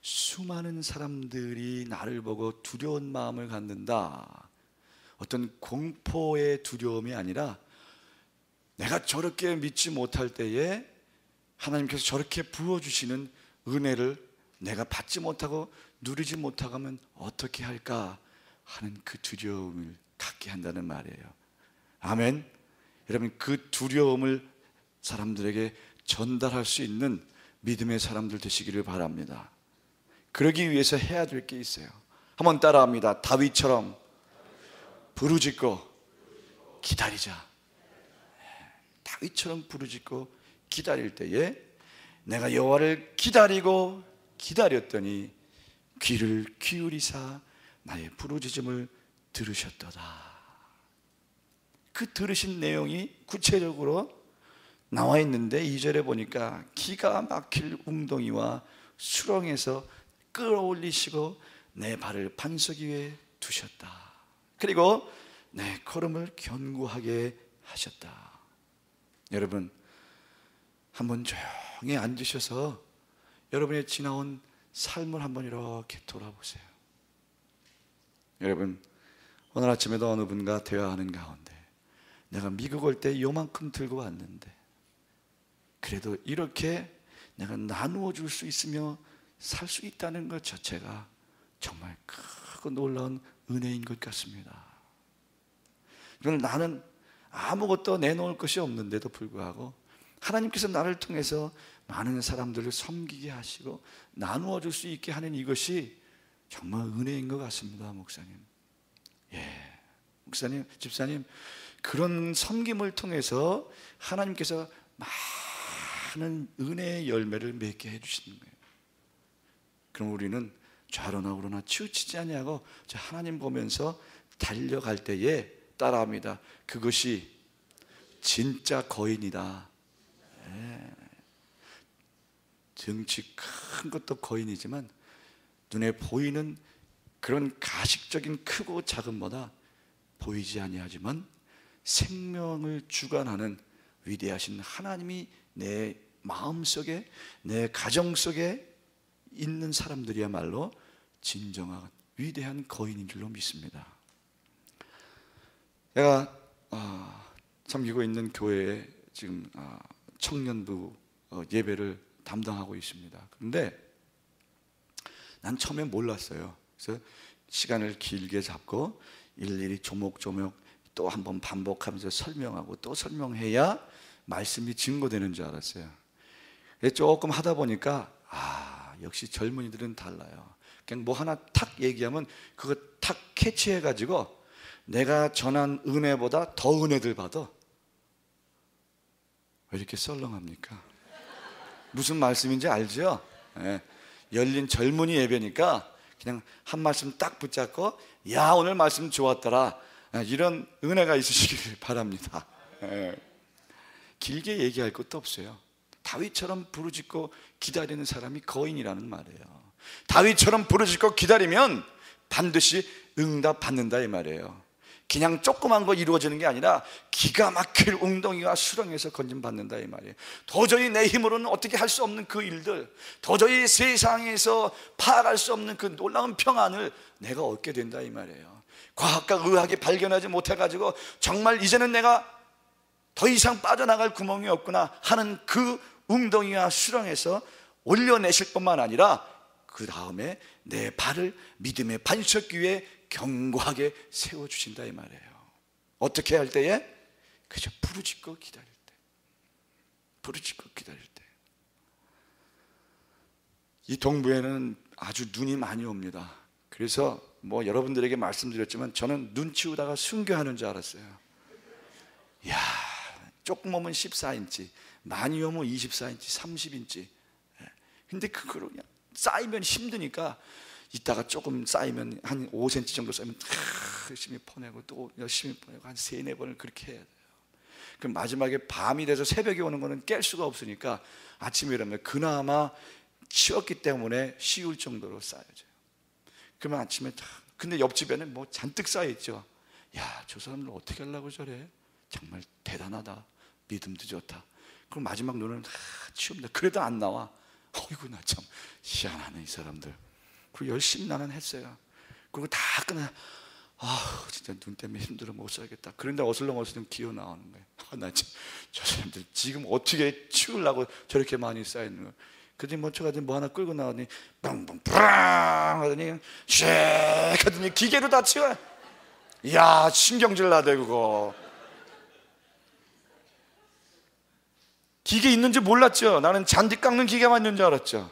수많은 사람들이 나를 보고 두려운 마음을 갖는다, 어떤 공포의 두려움이 아니라 내가 저렇게 믿지 못할 때에 하나님께서 저렇게 부어주시는 은혜를 내가 받지 못하고 누리지 못하고 하면 어떻게 할까 하는 그 두려움을 갖게 한다는 말이에요. 아멘. 여러분, 그 두려움을 사람들에게 전달할 수 있는 믿음의 사람들 되시기를 바랍니다. 그러기 위해서 해야 될 게 있어요. 한번 따라합니다. 다윗처럼 부르짖고 기다리자. 다윗처럼 부르짖고 기다릴 때에 내가 여호와를 기다리고 기다렸더니 귀를 기울이사 나의 부르짖음을 들으셨도다. 그 들으신 내용이 구체적으로 나와 있는데 2절에 보니까 기가 막힐 웅덩이와 수렁에서 끌어올리시고 내 발을 반석 위에 두셨다. 그리고 내 걸음을 견고하게 하셨다. 여러분, 한번 조용히 앉으셔서 여러분의 지나온 삶을 한번 이렇게 돌아보세요. 여러분, 오늘 아침에도 어느 분과 대화하는 가운데 내가 미국 올 때 요만큼 들고 왔는데 그래도 이렇게 내가 나누어 줄 수 있으며 살 수 있다는 것 자체가 정말 크고 놀라운 은혜인 것 같습니다. 나는 아무것도 내놓을 것이 없는데도 불구하고 하나님께서 나를 통해서 많은 사람들을 섬기게 하시고 나누어 줄 수 있게 하는 이것이 정말 은혜인 것 같습니다. 목사님, 목사님, 집사님, 그런 섬김을 통해서 하나님께서 많은 은혜의 열매를 맺게 해주시는 거예요. 그럼 우리는 좌로나 우로나 치우치지 아니하고 하나님 보면서 달려갈 때에 따라합니다. 그것이 진짜 거인이다. 덩치 큰 것도 거인이지만 눈에 보이는 그런 가식적인 크고 작음보다 보이지 아니하지만 생명을 주관하는 위대하신 하나님이 내 마음속에, 내 가정 속에 있는 사람들이야말로 진정한 위대한 거인인 줄로 믿습니다. 내가 섬기고 있는 교회에 지금 청년부 예배를 담당하고 있습니다. 그런데 난 처음에 몰랐어요. 그래서 시간을 길게 잡고 일일이 조목조목 또 한 번 반복하면서 설명하고 또 설명해야 말씀이 증거되는 줄 알았어요. 조금 하다 보니까 역시 젊은이들은 달라요. 그냥 뭐 하나 탁 얘기하면 그거 탁 캐치해가지고 내가 전한 은혜보다 더 은혜들 받아. 왜 이렇게 썰렁합니까? 무슨 말씀인지 알죠? 열린 젊은이 예배니까 그냥 한 말씀 딱 붙잡고 야, 오늘 말씀 좋았더라, 이런 은혜가 있으시길 바랍니다. 길게 얘기할 것도 없어요. 다윗처럼 부르짖고 기다리는 사람이 거인이라는 말이에요. 다윗처럼 부르짖고 기다리면 반드시 응답 받는다 이 말이에요. 그냥 조그만 거 이루어지는 게 아니라 기가 막힐 웅덩이와 수렁에서 건짐받는다 이 말이에요. 도저히 내 힘으로는 어떻게 할 수 없는 그 일들, 도저히 세상에서 파악할 수 없는 그 놀라운 평안을 내가 얻게 된다 이 말이에요. 과학과 의학이 발견하지 못해가지고 정말 이제는 내가 더 이상 빠져나갈 구멍이 없구나 하는 그 웅덩이와 수렁에서 올려내실 뿐만 아니라 그 다음에 내 발을 믿음의 반석 위에 견고하게 세워주신다 이 말이에요. 어떻게 할 때에? 그저 부르짖고 기다릴 때, 부르짖고 기다릴 때. 이 동부에는 아주 눈이 많이 옵니다. 그래서 뭐 여러분들에게 말씀드렸지만 저는 눈 치우다가 순교하는 줄 알았어요. 이야, 조금 오면 14인치, 많이 오면 24인치, 30인치. 근데 그거로 그냥 쌓이면 힘드니까 이따가 조금 쌓이면 한 5cm 정도 쌓이면 열심히 퍼내고 또 열심히 퍼내고 한 3-4번을 그렇게 해야 돼요. 그럼 마지막에 밤이 돼서 새벽에 오는 거는 깰 수가 없으니까 아침에 일어나면 그나마 치웠기 때문에 쉬울 정도로 쌓여져요. 그러면 아침에 근데 옆집에는 뭐 잔뜩 쌓여있죠. 야, 저 사람들 어떻게 하려고 저래? 정말 대단하다, 믿음도 좋다. 그럼 마지막 눈을 치웁니다. 그래도 안 나와. 어이구 나 참 희한하네 이 사람들. 그리고 열심히 나는 했어요. 그리고 다 끝나, 아 진짜 눈 때문에 힘들어 못 살겠다. 그런데 어슬렁어슬렁 기어 나오는 거예요. 나 참 저 사람들 지금 어떻게 치우려고 저렇게 많이 쌓이는 거예요. 그랬더니 멈춰가지고 뭐 하나 끌고 나오더니 뻥뻥 뿌랑 하더니 쉐 하더니 기계로 다 치워. 이야 신경질 나대 그거. 기계 있는지 몰랐죠. 나는 잔디 깎는 기계만 있는 줄 알았죠.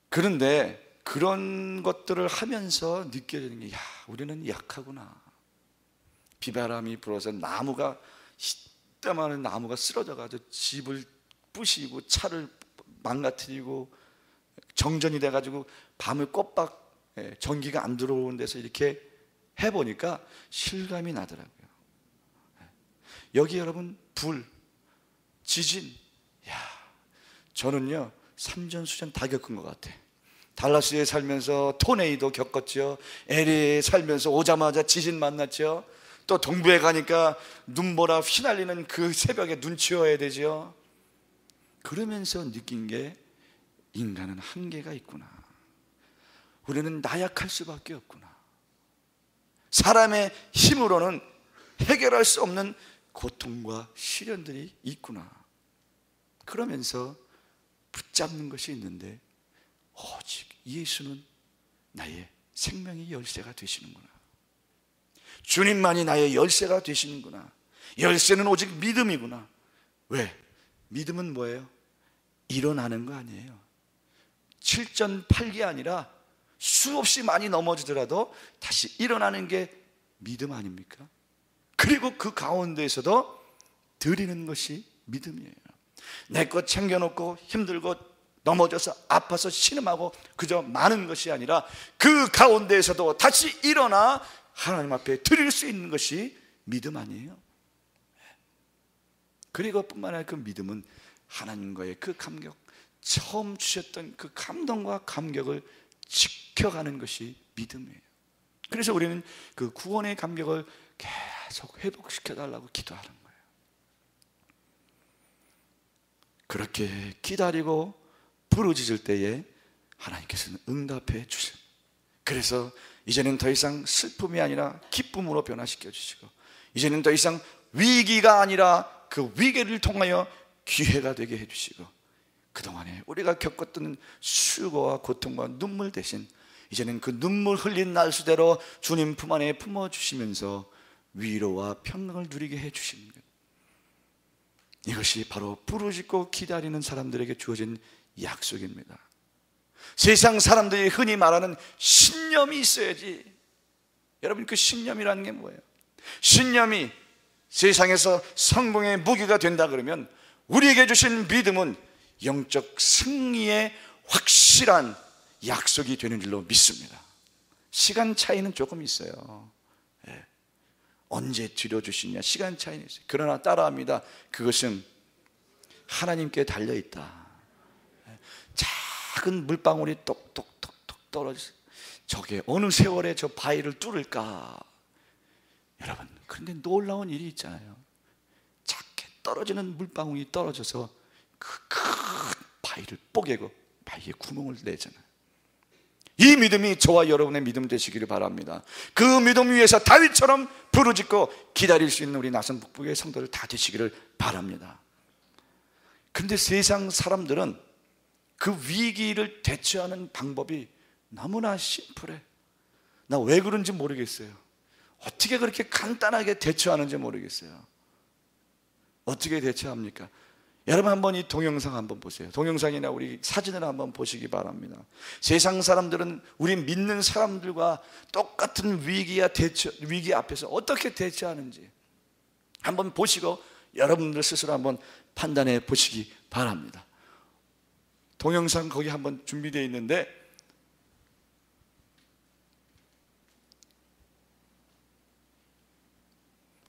그런데 그런 것들을 하면서 느껴지는 게, 야 우리는 약하구나. 비바람이 불어서 나무가, 이따만한 나무가 쓰러져가지고 집을 부시고 차를 망가뜨리고 정전이 돼가지고 밤을 꼬박 전기가 안 들어오는 데서 이렇게 해보니까 실감이 나더라고요. 여기 여러분 불, 지진, 야 저는요 삼전수전 다 겪은 것 같아. 달라스에 살면서 토네이도 겪었죠. LA에 살면서 오자마자 지진 만났죠. 또 동부에 가니까 눈보라 휘날리는 그 새벽에 눈 치워야 되죠. 그러면서 느낀 게, 인간은 한계가 있구나. 우리는 나약할 수밖에 없구나. 사람의 힘으로는 해결할 수 없는 고통과 시련들이 있구나. 그러면서 붙잡는 것이 있는데, 오직 예수는 나의 생명의 열쇠가 되시는구나. 주님만이 나의 열쇠가 되시는구나. 열쇠는 오직 믿음이구나. 왜? 믿음은 뭐예요? 일어나는 거 아니에요. 7전8기 아니라 수없이 많이 넘어지더라도 다시 일어나는 게 믿음 아닙니까? 그리고 그 가운데에서도 드리는 것이 믿음이에요. 내 것 챙겨놓고 힘들고 넘어져서 아파서 신음하고 그저 많은 것이 아니라 그 가운데에서도 다시 일어나 하나님 앞에 드릴 수 있는 것이 믿음 아니에요? 그리고 뿐만 아니라 그 믿음은 하나님과의 그 감격, 처음 주셨던 그 감동과 감격을 지켜가는 것이 믿음이에요. 그래서 우리는 그 구원의 감격을 계속 회복시켜달라고 기도하는 거예요. 그렇게 기다리고 부르짖을 때에 하나님께서는 응답해 주십니다. 그래서 이제는 더 이상 슬픔이 아니라 기쁨으로 변화시켜 주시고, 이제는 더 이상 위기가 아니라 그 위기를 통하여 기회가 되게 해주시고, 그동안에 우리가 겪었던 수고와 고통과 눈물 대신 이제는 그 눈물 흘린 날수대로 주님 품 안에 품어주시면서 위로와 평강을 누리게 해주시는 거예요. 이것이 바로 부르짖고 기다리는 사람들에게 주어진 약속입니다. 세상 사람들이 흔히 말하는 신념이 있어야지. 여러분, 그 신념이라는 게 뭐예요? 신념이 세상에서 성공의 무기가 된다 그러면 우리에게 주신 믿음은 영적 승리의 확실한 약속이 되는 줄로 믿습니다. 시간 차이는 조금 있어요. 언제 드려주시냐 시간 차이는 있어요. 그러나 따라합니다. 그것은 하나님께 달려있다. 작은 물방울이 똑똑똑똑 떨어져서 저게 어느 세월에 저 바위를 뚫을까. 여러분, 그런데 놀라운 일이 있잖아요. 작게 떨어지는 물방울이 떨어져서 그 큰 바위를 뽀개고 바위에 구멍을 내잖아요. 이 믿음이 저와 여러분의 믿음 되시기를 바랍니다. 그 믿음 위에서 다윗처럼 부르짖고 기다릴 수 있는 우리 나선 북부의 성도들 다 되시기를 바랍니다. 그런데 세상 사람들은 그 위기를 대처하는 방법이 너무나 심플해. 나 왜 그런지 모르겠어요. 어떻게 그렇게 간단하게 대처하는지 모르겠어요. 어떻게 대처합니까? 여러분 한번 이 동영상 한번 보세요. 동영상이나 우리 사진을 한번 보시기 바랍니다. 세상 사람들은 우리 믿는 사람들과 똑같은 위기 앞에서 어떻게 대처하는지 한번 보시고 여러분들 스스로 한번 판단해 보시기 바랍니다. 동영상 거기 한번 준비되어 있는데,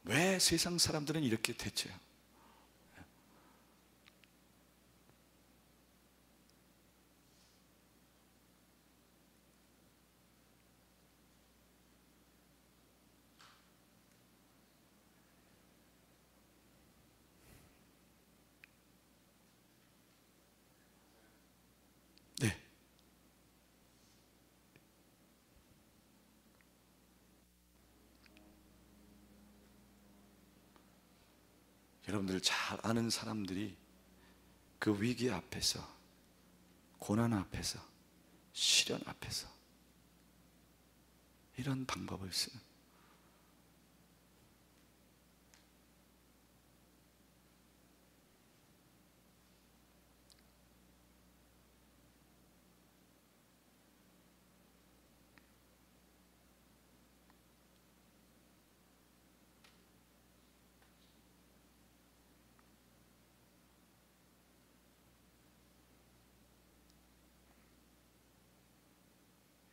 왜 세상 사람들은 이렇게 대처해요? 여러분들 잘 아는 사람들이 그 위기 앞에서, 고난 앞에서, 시련 앞에서 이런 방법을 쓰는,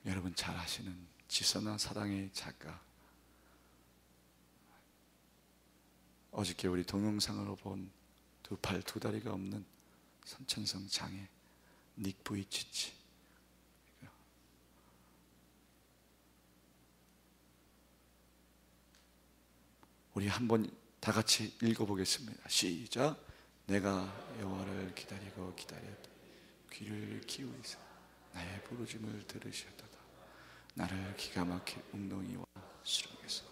여러분 잘 아시는 지선아 사랑의 작가, 어저께 우리 동영상으로 본 두 팔 두 다리가 없는 선천성 장애 닉 부이치치, 우리 한번 다 같이 읽어보겠습니다. 시작. 내가 여호와를 기다리고 기다렸다. 귀를 기울이사 나의 부르짐을 들으셨도다. 나를 기가 막힌 웅덩이와 수렁에서.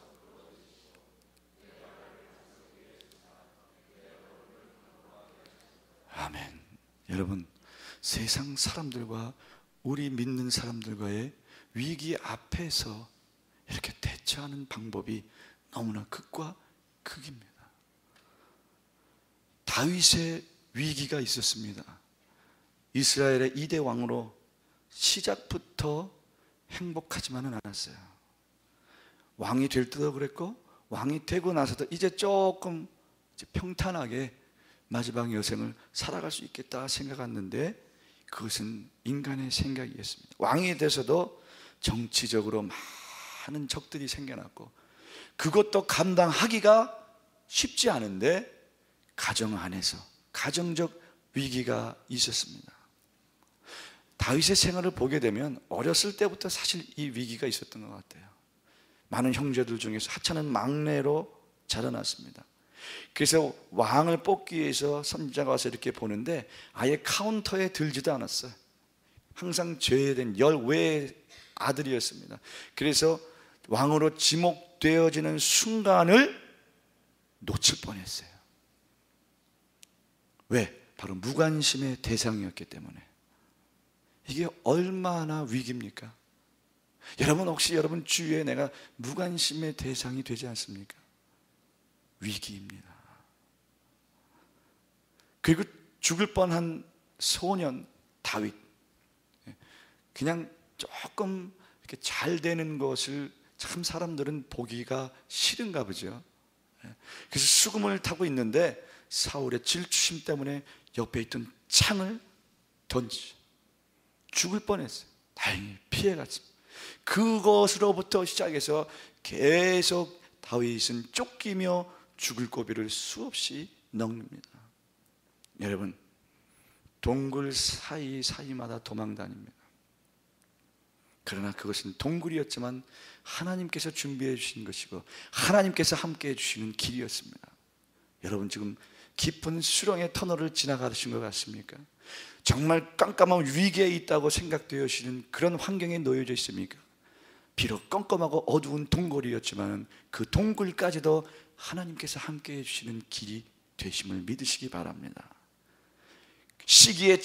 아멘. 여러분, 세상 사람들과 우리 믿는 사람들과의 위기 앞에서 이렇게 대처하는 방법이 너무나 극과 극입니다. 다윗의 위기가 있었습니다. 이스라엘의 2대 왕으로 시작부터 행복하지만은 않았어요. 왕이 될 때도 그랬고, 왕이 되고 나서도 이제 조금 평탄하게 마지막 여생을 살아갈 수 있겠다 생각했는데, 그것은 인간의 생각이었습니다. 왕이 돼서도 정치적으로 많은 적들이 생겨났고, 그것도 감당하기가 쉽지 않은데 가정 안에서 가정적 위기가 있었습니다. 다윗의 생활을 보게 되면 어렸을 때부터 사실 이 위기가 있었던 것 같아요. 많은 형제들 중에서 하찮은 막내로 자라났습니다. 그래서 왕을 뽑기 위해서 선지자가 와서 이렇게 보는데 아예 카운터에 들지도 않았어요. 항상 제외된 열외의 아들이었습니다. 그래서 왕으로 지목되어지는 순간을 놓칠 뻔했어요. 왜? 바로 무관심의 대상이었기 때문에. 이게 얼마나 위기입니까? 여러분, 혹시 여러분 주위에 내가 무관심의 대상이 되지 않습니까? 위기입니다. 그리고 죽을 뻔한 소년 다윗, 그냥 조금 이렇게 잘 되는 것을 참 사람들은 보기가 싫은가 보죠. 그래서 수금을 타고 있는데 사울의 질투심 때문에 옆에 있던 창을 던지 죽을 뻔했어요. 다행히 피해갔습니다. 그것으로부터 시작해서 계속 다윗은 쫓기며 죽을 고비를 수없이 넘깁니다. 여러분, 동굴 사이사이마다 도망다닙니다. 그러나 그것은 동굴이었지만 하나님께서 준비해 주신 것이고 하나님께서 함께해 주시는 길이었습니다. 여러분, 지금 깊은 수렁의 터널을 지나가신 것 같습니까? 정말 깜깜한 위기에 있다고 생각되시는 그런 환경에 놓여져 있습니까? 비록 깜깜하고 어두운 동굴이었지만 그 동굴까지도 하나님께서 함께해 주시는 길이 되심을 믿으시기 바랍니다. 시기에